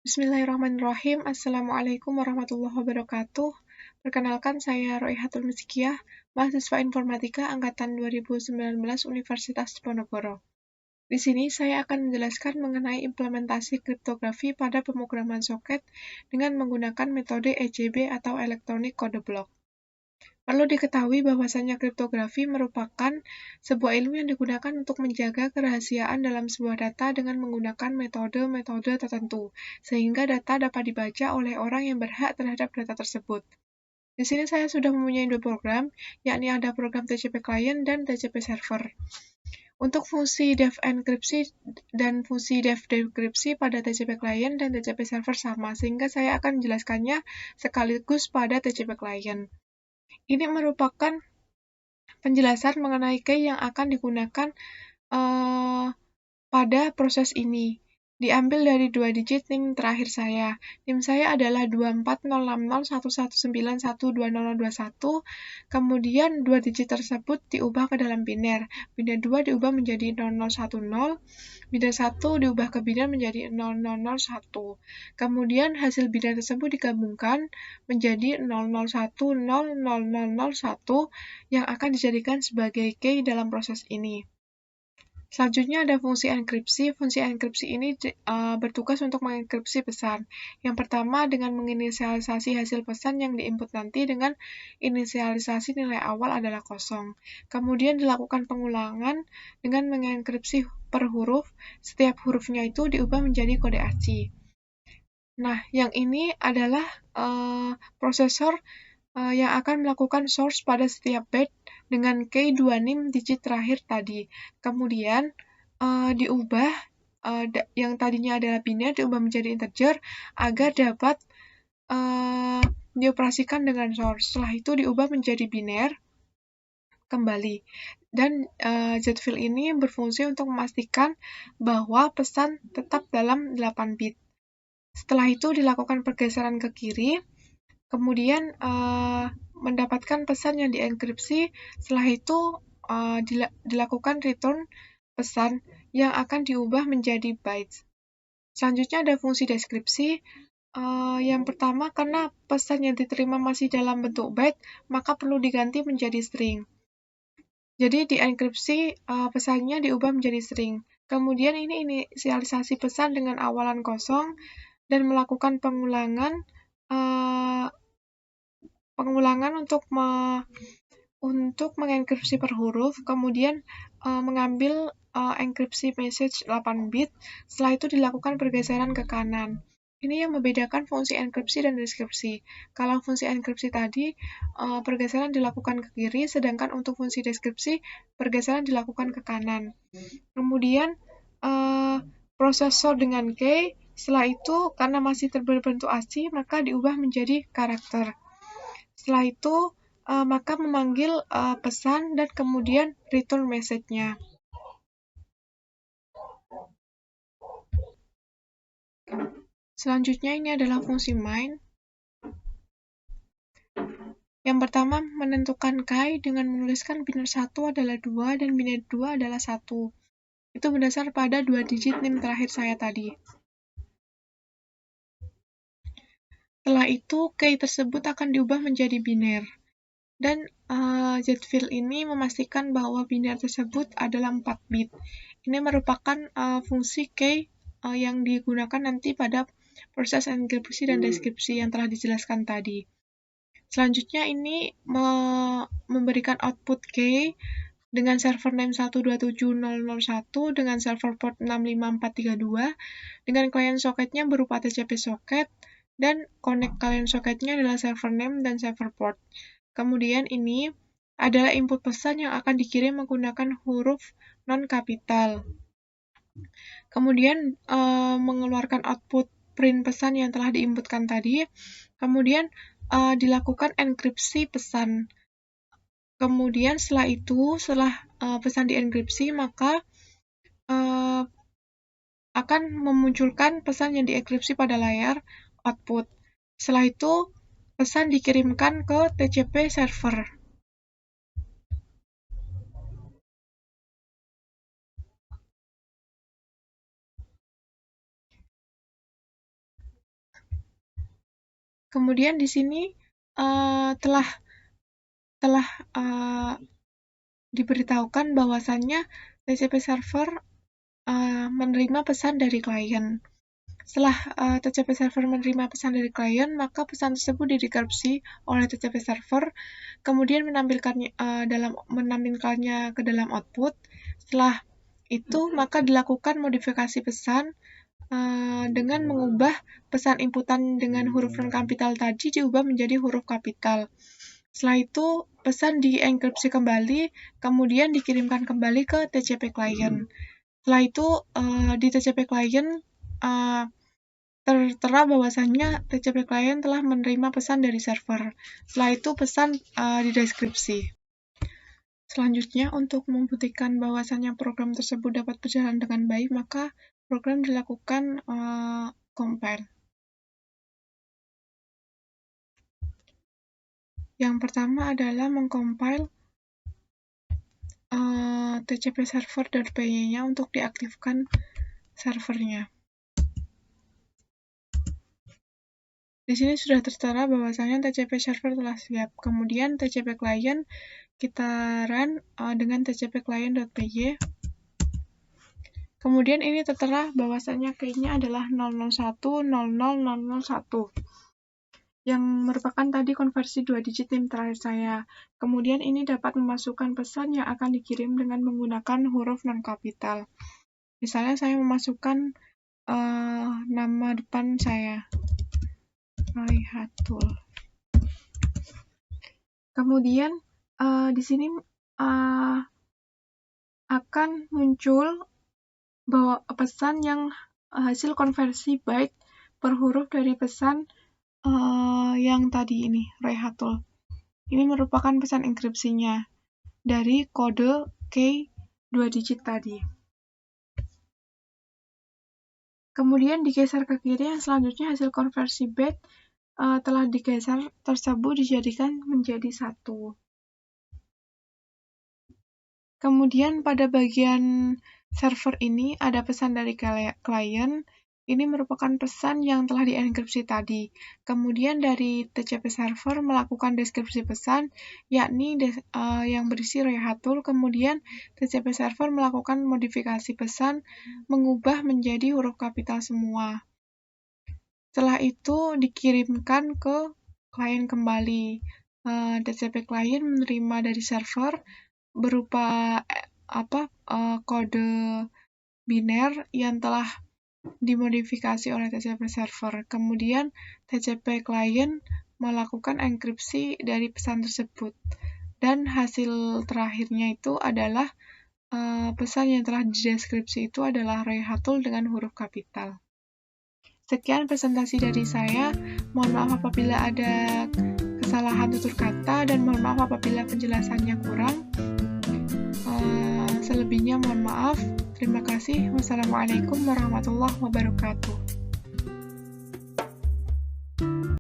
Bismillahirrahmanirrahim. Assalamualaikum warahmatullahi wabarakatuh. Perkenalkan, saya Roihatul Miskiyah, mahasiswa Informatika Angkatan 2019 Universitas Diponegoro. Di sini saya akan menjelaskan mengenai implementasi kriptografi pada pemrograman soket dengan menggunakan metode ECB atau Electronic Code Block. Perlu diketahui bahwasannya kriptografi merupakan sebuah ilmu yang digunakan untuk menjaga kerahasiaan dalam sebuah data dengan menggunakan metode-metode tertentu, sehingga data dapat dibaca oleh orang yang berhak terhadap data tersebut. Di sini saya sudah mempunyai dua program, yakni ada program TCP Client dan TCP Server. Untuk fungsi dev enkripsi dan fungsi dev dekripsi pada TCP Client dan TCP Server sama, sehingga saya akan menjelaskannya sekaligus pada TCP Client. Ini merupakan penjelasan mengenai key yang akan digunakan pada proses ini. Diambil dari 2 digit NIM terakhir saya. NIM saya adalah 2406011120021. Kemudian 2 digit tersebut diubah ke dalam biner. Biner 2 diubah menjadi 0010. Biner 1 diubah ke biner menjadi 0001. Kemudian hasil biner tersebut digabungkan menjadi 00100001 yang akan dijadikan sebagai key dalam proses ini. Selanjutnya ada fungsi enkripsi. Fungsi enkripsi ini bertugas untuk mengenkripsi pesan. Yang pertama dengan menginisialisasi hasil pesan yang diinput nanti dengan inisialisasi nilai awal adalah kosong. Kemudian dilakukan pengulangan dengan mengenkripsi per huruf. Setiap hurufnya itu diubah menjadi kode ASCII. Nah, yang ini adalah prosesor yang akan melakukan source pada setiap byte dengan key 2 NIM digit terakhir tadi. Kemudian diubah, yang tadinya adalah biner diubah menjadi integer agar dapat dioperasikan dengan source. Setelah itu diubah menjadi biner kembali. Dan Z-fill ini berfungsi untuk memastikan bahwa pesan tetap dalam 8 bit. Setelah itu dilakukan pergeseran ke kiri, kemudian mendapatkan pesan yang dienkripsi. Setelah itu dilakukan return pesan yang akan diubah menjadi bytes. Selanjutnya ada fungsi deskripsi. Yang pertama, karena pesan yang diterima masih dalam bentuk byte, maka perlu diganti menjadi string. Jadi dienkripsi pesannya diubah menjadi string. Kemudian ini inisialisasi pesan dengan awalan kosong dan melakukan pengulangan untuk mengenkripsi per huruf, kemudian mengambil enkripsi message 8 bit, setelah itu dilakukan pergeseran ke kanan. Ini yang membedakan fungsi enkripsi dan deskripsi. Kalau fungsi enkripsi tadi, pergeseran dilakukan ke kiri, sedangkan untuk fungsi deskripsi, pergeseran dilakukan ke kanan. Kemudian, prosesor dengan key, setelah itu karena masih berbentuk ASCII, maka diubah menjadi karakter. Setelah itu, maka memanggil pesan dan kemudian return message-nya. Selanjutnya ini adalah fungsi main. Yang pertama, menentukan key dengan menuliskan biner 1 adalah 2 dan biner 2 adalah 1. Itu berdasar pada 2 digit NIM terakhir saya tadi. Setelah itu, key tersebut akan diubah menjadi biner. Dan Z-fill ini memastikan bahwa biner tersebut adalah 4 bit. Ini merupakan fungsi key yang digunakan nanti pada proses enkripsi dan deskripsi yang telah dijelaskan tadi. Selanjutnya ini memberikan output key dengan server name 127.001 dengan server port 65432 dengan klien soketnya berupa TCP soket dan connect klien soketnya adalah server name dan server port. Kemudian ini adalah input pesan yang akan dikirim menggunakan huruf non-kapital. Kemudian mengeluarkan output print pesan yang telah diinputkan tadi. Kemudian dilakukan enkripsi pesan. Kemudian setelah itu, setelah pesan dienkripsi, maka akan memunculkan pesan yang dienkripsi pada layar output. Setelah itu, pesan dikirimkan ke TCP server. Kemudian di sini telah diberitahukan bahwasannya TCP server menerima pesan dari klien. Setelah TCP server menerima pesan dari klien, maka pesan tersebut didekripsi oleh TCP server, kemudian menampilkannya ke dalam output. Setelah itu, maka dilakukan modifikasi pesan dengan mengubah pesan inputan dengan huruf non-kapital tadi diubah menjadi huruf kapital. Setelah itu, pesan dienkripsi kembali, kemudian dikirimkan kembali ke TCP client. Setelah itu, di TCP client tertera bahwasannya TCP client telah menerima pesan dari server. Setelah itu, pesan dideskripsi. Selanjutnya, untuk membuktikan bahwasannya program tersebut dapat berjalan dengan baik, maka program dilakukan compile. Yang pertama adalah mengcompile TCP server.py-nya untuk diaktifkan servernya. Di sini sudah tertera bahwasanya TCP server telah siap. Kemudian TCP client kita run dengan TCP client.py. Kemudian ini tertera bahwasanya key-nya adalah 0010001. Yang merupakan tadi konversi 2 digit NIM terakhir saya. Kemudian ini dapat memasukkan pesan yang akan dikirim dengan menggunakan huruf non-kapital. Misalnya saya memasukkan nama depan saya, Royhatul. Kemudian di sini akan muncul bahwa pesan yang hasil konversi byte per huruf dari pesan yang tadi ini, Royhatul. Ini merupakan pesan enkripsinya dari kode key 2 digit tadi. Kemudian digeser ke kiri, yang selanjutnya hasil konversi byte telah digeser tersebut dijadikan menjadi 1. Kemudian pada bagian server ini ada pesan dari klien. Ini merupakan pesan yang telah dienkripsi tadi. Kemudian dari TCP server melakukan deskripsi pesan, yakni yang berisi Royhatul. Kemudian TCP server melakukan modifikasi pesan, mengubah menjadi huruf kapital semua. Setelah itu dikirimkan ke klien kembali. TCP client menerima dari server berupa kode biner yang telah dimodifikasi oleh TCP server. Kemudian TCP client melakukan enkripsi dari pesan tersebut. Dan hasil terakhirnya itu adalah pesan yang telah dideskripsi itu adalah Royhatul dengan huruf kapital. Sekian presentasi dari saya. Mohon maaf apabila ada kesalahan tutur kata dan mohon maaf apabila penjelasannya kurang. Selebihnya mohon maaf. Terima kasih. Wassalamualaikum warahmatullahi wabarakatuh.